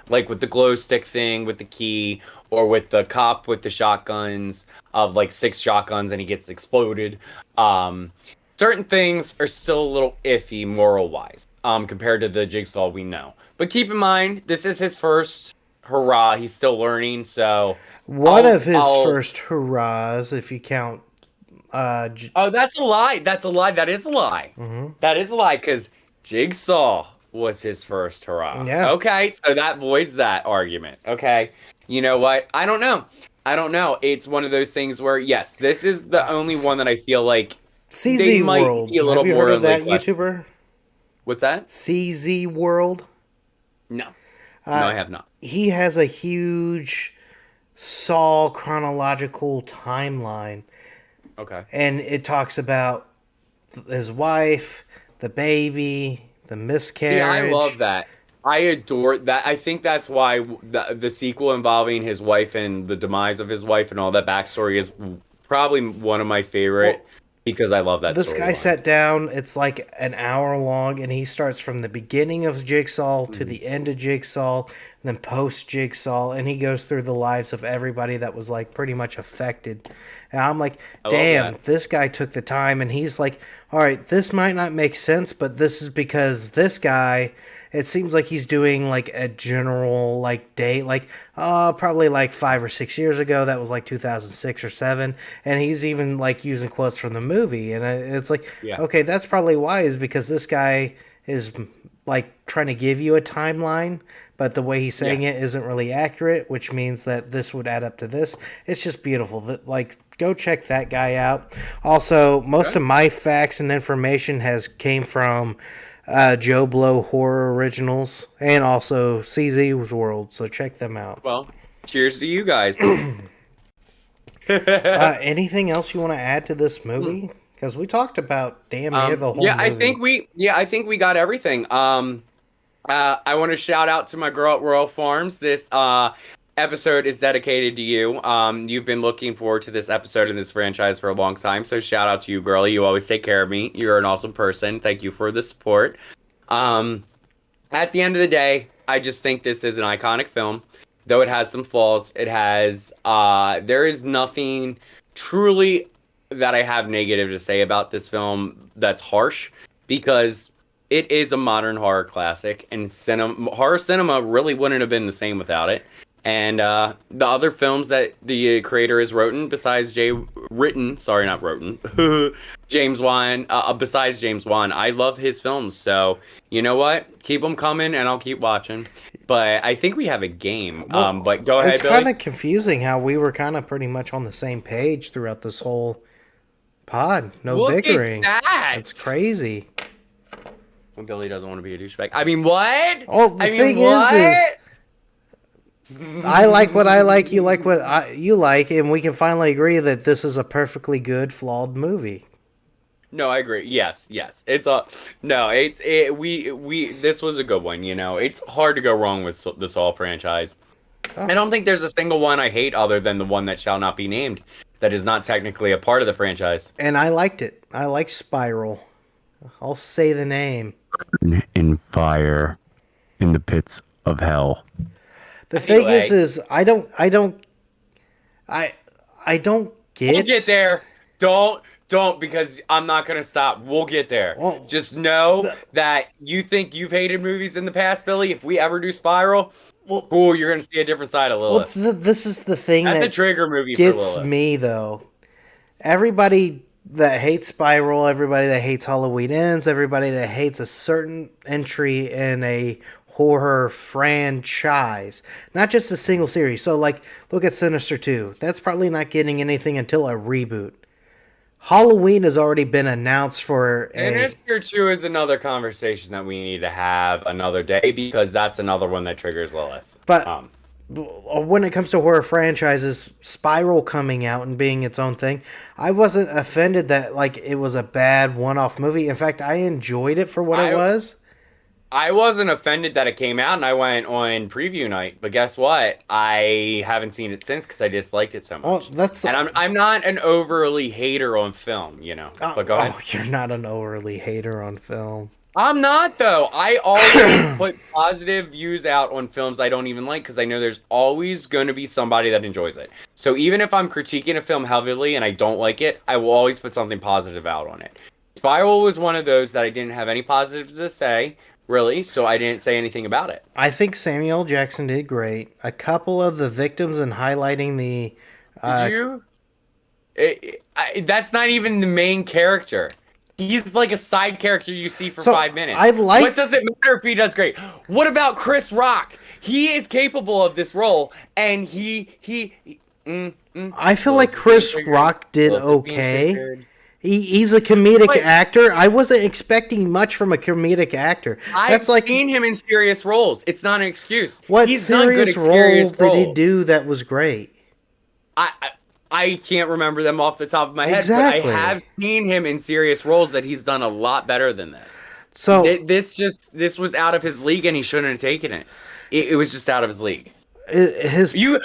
like with the glow stick thing with the key, or with the cop with the shotguns of like 6 shotguns and he gets exploded. Certain things are still a little iffy moral wise, compared to the Jigsaw we know. But keep in mind, this is his first hurrah. He's still learning, so One of his first hurrahs, if you count. Oh, that's a lie. That's a lie. That is a lie. That is a lie, because Jigsaw was his first hurrah. Yeah. Okay, so that voids that argument. Okay. You know what? I don't know. I don't know. It's one of those things where, yes, this is the only one that I feel like they CZ might World. be a little Have you more heard of that like, YouTuber? What's that? CZ World. No. No, I have not. He has a huge Saw chronological timeline, Okay. and it talks about his wife, the baby, the miscarriage. See, I love that. I adore that. I think that's why the sequel involving his wife and the demise of his wife and all that backstory is probably one of my favorite, because I love that This guy storyline. sat down, it's like an hour long, and he starts from the beginning of Jigsaw to the end of Jigsaw, and then post Jigsaw, and he goes through the lives of everybody that was like pretty much affected. And I'm like, love damn, that. this guy took the time, and he's like, all right, this might not make sense, but this is because this guy, it seems like he's doing like a general like date, like probably like 5 or 6 years ago. That was like 2006 or 7, and he's even like using quotes from the movie, and it's like, Yeah. okay, that's probably why, is because this guy is like trying to give you a timeline, but the way he's saying it isn't really accurate, which means that this would add up to this. It's just beautiful. Like, go check that guy out. Also, most of my facts and information came from Joe Blow Horror Originals and also CZ's World, so check them out. Well, cheers to you guys. Anything else you want to add to this movie? Because we talked about damn near the whole movie. I think we got everything. I want to shout out to my girl at Royal Farms. This episode is dedicated to you. You've been looking forward to this episode in this franchise for a long time, so shout out to you, girlie. You always take care of me. You're an awesome person. Thank you for the support. At the end of the day, I just think this is an iconic film. Though it has some flaws, there is nothing truly that I have negative to say about this film that's harsh, because it is a modern horror classic, and horror cinema really wouldn't have been the same without it. And the other films that the creator has written, besides James Wan, besides James Wan, I love his films. So, you know what? Keep them coming, and I'll keep watching. But I think we have a game. But go ahead, It's Billy. kind of confusing how we were kind of pretty much on the same page throughout this whole pod. No Look bickering. at that! It's crazy. When Billy doesn't want to be a douchebag. I mean, what? Oh, the thing is I like what I like, you like what you like, and we can finally agree that this is a perfectly good, flawed movie. No, I agree. Yes. This was a good one, you know. It's hard to go wrong with the Saw franchise. I don't think there's a single one I hate other than the one that shall not be named, that is not technically a part of the franchise. And I liked it. I like Spiral. I'll say the name. In fire, in the pits of hell. The thing Anyway. is I don't get. We'll get there. Don't, because I'm not gonna stop. We'll get there. Well, Just know that you think you've hated movies in the past, Billy. If we ever do Spiral, you're gonna see a different side of Well, Lilith. this is the thing That's a that trigger movie gets for Lilith. me though. Everybody that hates Spiral, everybody that hates Halloween Ends, everybody that hates a certain entry in a horror franchise, not just a single series. So, like, look at Sinister 2. That's probably not getting anything until a reboot. Halloween has already been announced for a... Sinister 2 is another conversation that we need to have another day, because that's another one that triggers Lilith. But when it comes to horror franchises, Spiral coming out and being its own thing, I wasn't offended that like it was a bad one-off movie. In fact, I enjoyed it for what it was. I wasn't offended that it came out, and I went on preview night. But guess what? I haven't seen it since because I disliked it so Well, much. that's And I'm not an overly hater on film, But go ahead. oh, you're not an overly hater on film. I'm not though. I always put positive views out on films I don't even like because I know there's always going to be somebody that enjoys it. So even if I'm critiquing a film heavily and I don't like it, I will always put something positive out on it. Spiral was one of those that I didn't have any positives to say, really, so I didn't say anything about it. I think Samuel L. Jackson did great. A couple of the victims and highlighting the Did you? That's not even the main character. He's like a side character you see for So, 5 minutes. I like- What does it matter if he does great? What about Chris Rock? He is capable of this role, and I feel like Chris Rock did okay. He's a comedic But- actor. I wasn't expecting much from a comedic actor. I've That's like seen him in serious roles. It's not an excuse. what He's done good serious at serious role did he roles. do that was great? I can't remember them off the top of my head, Exactly. but I have seen him in serious roles that he's done a lot better than this. So This was out of his league, and he shouldn't have taken it. It was just out of his league. his You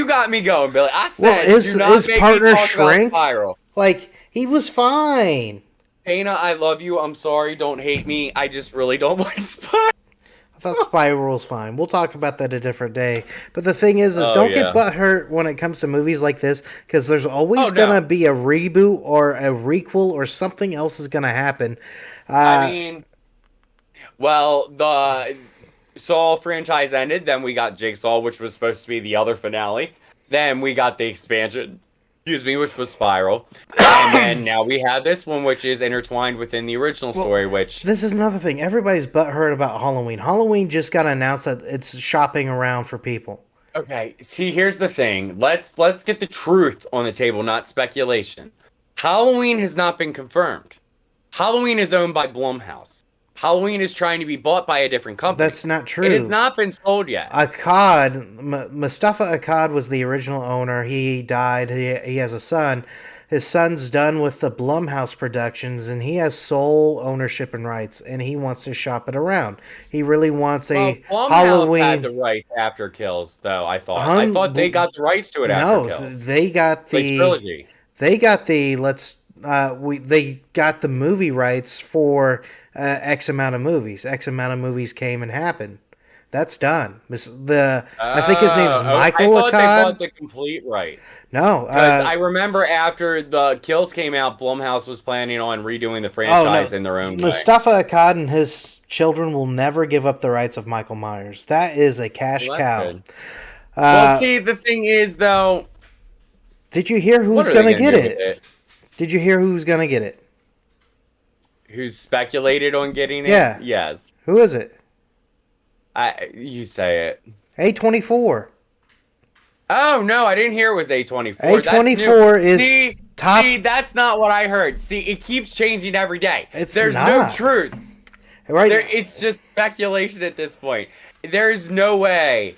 got me going, Billy. I said, Well, his- do not his make partner me talk about Shrink- Spiral. like he was fine. Dana, I love you. I'm sorry. Don't hate me. I just really don't like Spiral. I thought Spiral's fine. We'll talk about that a different day. But the thing is Oh, don't yeah. get butthurt when it comes to movies like this, because there's always Oh, no. gonna be a reboot or a requel or something else is gonna happen. I mean, well, the Saw franchise ended. Then we got Jigsaw, which was supposed to be the other finale. Then we got the expansion, which was Spiral. And then now we have this one, which is intertwined within the original story, which... This is another thing. Everybody's butthurt about Halloween. Halloween just got announced that it's shopping around for people. Okay, see, here's the thing. Let's get the truth on the table, not speculation. Halloween has not been confirmed. Halloween is owned by Blumhouse. Halloween is trying to be bought by a different company. That's not true. It has not been sold yet. Mustafa Akkad was the original owner. He died. He has a son. His son's done with the Blumhouse Productions, and he has sole ownership and rights, and he wants to shop it around. He really wants a Blumhouse Halloween. had the rights after Kills, though. I thought they got the rights to it after No, Kills. they got Like the trilogy. they got the they got the movie rights for X amount of movies. X amount of movies came and happened. That's done. I think his name is Michael I thought they Akkad. bought the complete rights. No, 'Cause I remember after the Kills came out, Blumhouse was planning on redoing the franchise in their own way. Mustafa Akkad and his children will never give up the rights of Michael Myers. That is a cash Well, that's cow. good. Well, see, the thing is, though, Did you hear what who's are they gonna get do with it? Did you hear who's gonna get it? Who's speculated on getting it? Yeah. Yes. Who is it? You say it. A24. Oh no, I didn't hear it was A24. A24 is top. See, that's not what I heard. See, it keeps changing every day. It's There's no not. truth. Right? It's just speculation at this point. There's no way.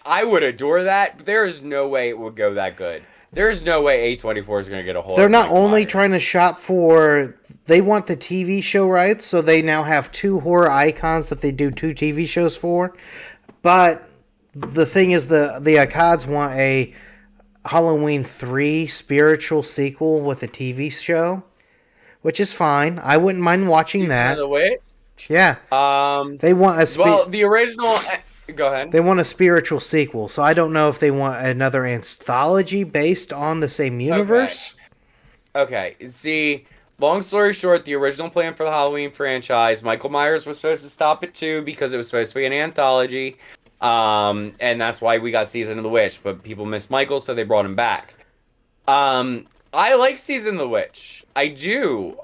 I would adore that, but there is no way it would go that good. There is no way A24 is going to get a hold They're of not Michael only Myers. trying to shop for. They want the TV show rights, so they now have two horror icons that they do two TV shows for. But the thing is, the Akkads want a Halloween 3 spiritual sequel with a TV show, which is fine. I wouldn't mind watching that. By the way, Yeah, they want a well, the original. Go ahead. they want a spiritual sequel. So I don't know if they want another anthology based on the same universe. Okay, see, long story short, the original plan for the Halloween franchise, Michael Myers was supposed to stop at 2 because it was supposed to be an anthology, and that's why we got Season of the Witch, but people missed Michael, so they brought him back. I like Season of the Witch. I do.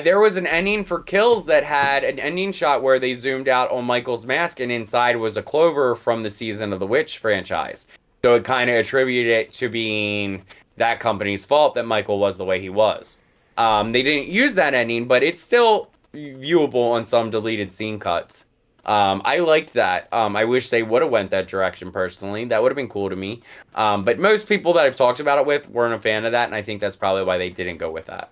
There was an ending for Kills that had an ending shot where they zoomed out on Michael's mask, and inside was a clover from the Season of the Witch franchise. So it kind of attributed it to being that company's fault that Michael was the way he was. They didn't use that ending, but it's still viewable on some deleted scene cuts. I liked that. I wish they would have went that direction personally. That would have been cool to me. But most people that I've talked about it with weren't a fan of that, and I think that's probably why they didn't go with that.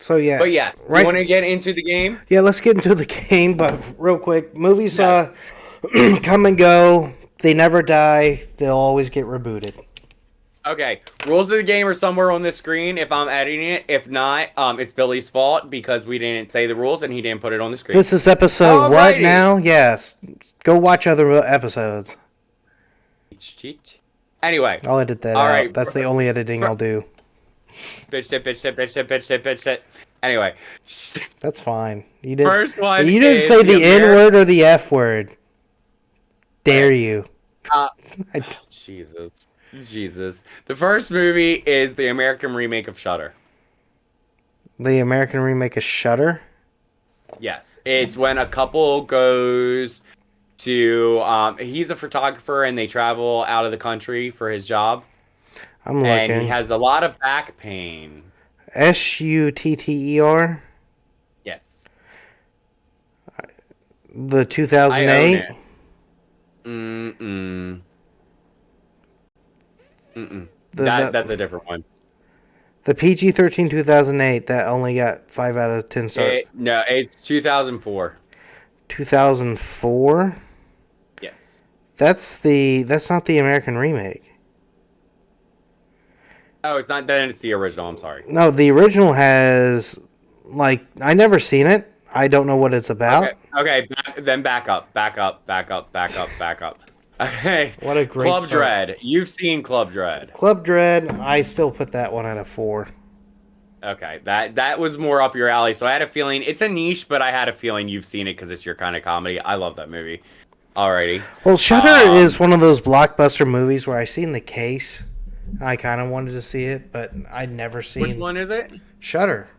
So yeah, But yes, right. you want to get into the game? Yeah, let's get into the game, but real quick, movies come and go. They never die. They'll always get rebooted. Okay, rules of the game are somewhere on the screen if I'm editing it. If not, it's Billy's fault because we didn't say the rules and he didn't put it on the screen. This is episode what Alrighty. now? Yes. Go watch other episodes. Cheat. Anyway, I'll edit that All out. right. That's the only editing I'll do. bitch sit, bitch sit, bitch sit, bitch sit, bitch sit. Anyway, That's fine. You didn't. first one. You didn't is say the N Ameri- word or the F word. Dare you? Uh, I- Jesus. The first movie is the American remake of Shudder. the American remake of Shudder. Yes, it's when a couple goes to. He's a photographer and they travel out of the country for his job, I'm and he looking. has a lot of back pain. Shutter. Yes. The I 2008. own it. Mm-mm. The- That's a different one. The PG-13 2008 that only got 5 out of 10 stars. No, it's 2004. 2004. Yes. That's not the American remake. Oh, it's not. Then it's the original. I'm sorry. No, the original has I never seen it. I don't know what it's about. Okay. Then back up. Okay. What a great Club start. Dread. You've seen Club Dread. Club Dread, I still put that one at a 4. Okay, that was more up your alley. So I had a feeling it's a niche, but I had a feeling you've seen it because it's your kind of comedy. I love that movie. Alrighty. Well, Shudder is one of those blockbuster movies where I seen the case. I kind of wanted to see it, but I'd never seen Which one is it? Shudder.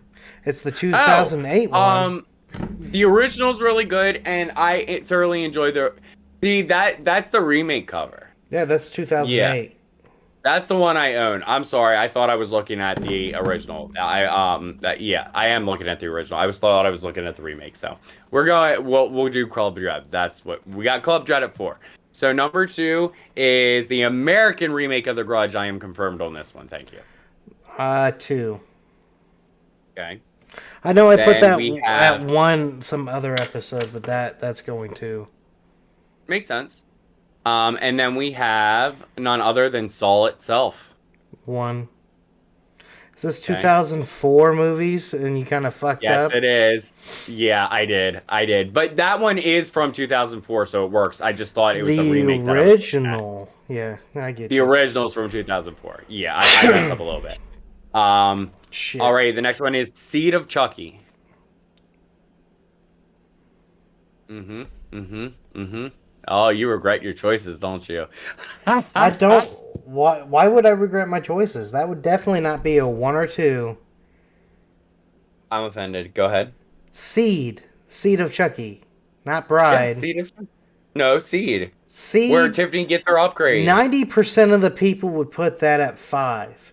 It's the 2008 one. The original's really good, and I thoroughly enjoyed the. See that's the remake cover. Yeah, that's 2008. That's the one I own. I'm sorry, I thought I was looking at the original. I am looking at the original. Thought I was looking at the remake. So we'll do Club Dread. That's what we got. Club Dread at 4. So number 2 is the American remake of The Grudge. I am confirmed on this one. Thank you. 2. Okay. I know I put Then that we at have- 1 some other episode, but that's going to. Makes sense. And then we have none other than Saw itself. 1. Is this Okay. 2004 movies and you kind of fucked Yes, up? it is. Yeah, I did. But that one is from 2004, so it works. I just thought it was the remake. that I was looking at. Original. Yeah, I get The you. original's from 2004. Yeah, I messed up a little bit. Shit. Alrighty, the next one is Seed of Chucky. Oh, you regret your choices, don't you? I don't. Why would I regret my choices? That would definitely not be a 1 or 2. I'm offended. Go ahead. Seed of Chucky, not Yeah, Bride. Seed of Chucky. No, Seed. Seed. Where Tiffany gets her upgrade. 90% of the people would put that at 5.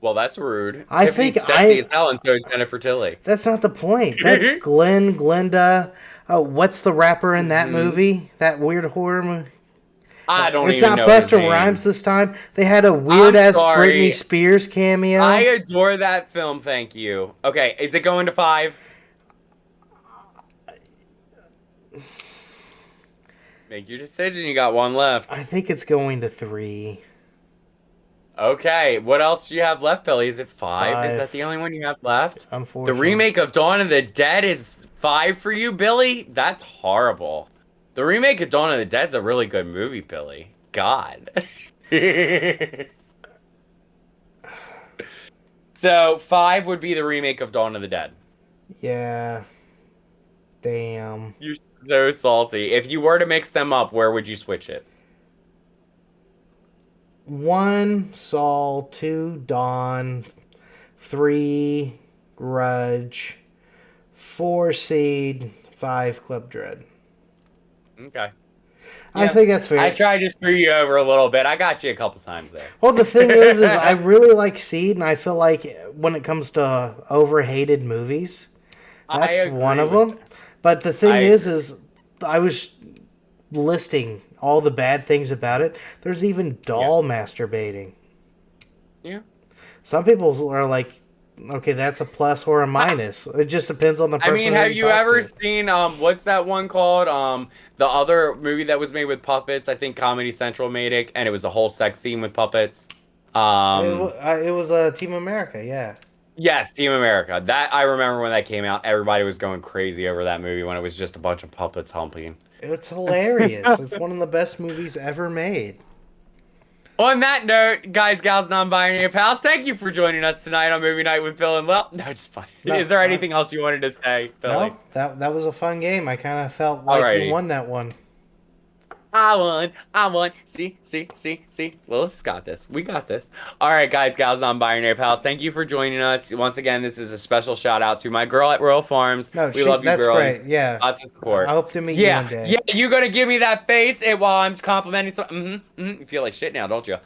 Well, that's rude. I Tiffany's think sexy as hell, and so is Jennifer Tilly. That's not the point. That's Glenda. Oh, what's the rapper in that movie? That weird horror movie? I don't It's even not know Buster his name. Rhymes this time. They had a weird ass sorry. Britney Spears cameo. I adore that film, thank you. Okay, is it going to 5? Make your decision, you got 1 left. I think it's going to 3. Okay, what else do you have left, Billy? Is it 5? Is 5. that the only one you have left? The Unfortunately. remake of Dawn of the Dead is 5 for you, Billy? That's horrible. The remake of Dawn of the Dead's a really good movie, Billy. God. So 5 would be the remake of Dawn of the Dead. Yeah. Damn. You're so salty. If you were to mix them up, where would you switch it? 1 Saul, 2 Dawn, 3 Grudge, 4 Seed, 5 Club Dread. Okay. I Yeah. think that's fair. I tried to screw you over a little bit. I got you a couple times there. Well, the thing is I really like Seed, and I feel like when it comes to overhated movies, I that's agree one of with them. But the thing I is I was listing all the bad things about it. There's even doll masturbating. Yeah. Some people are like, Okay, that's a plus or a minus. It just depends on the I person. mean, that have you talk ever to. seen what's that one called? The other movie that was made with puppets. I think Comedy Central made it, and it was a whole sex scene with puppets. It was Team America, yeah. Yes, Team America. That I remember when that came out. Everybody was going crazy over that movie when it was just a bunch of puppets humping. It's hilarious. It's one of the best movies ever made. On that note, guys, gals, non-binary pals, thank you for joining us tonight on Movie Night with Bill and Lil. No, just fine. No, Is there anything else you wanted to say, Billy? No, that was a fun game. I kind of felt like Alrighty. you won that one. I won. See. Lilith's got this. We got this. All right, guys, gals, non-binary pals, thank you for joining us. Once again, this is a special shout out to my girl at Royal Farms. No, we love you, that's girl. great. Yeah. Lots of support. I hope to meet you one day. Yeah, you gonna give me that face while I'm complimenting some. You feel like shit now, don't you?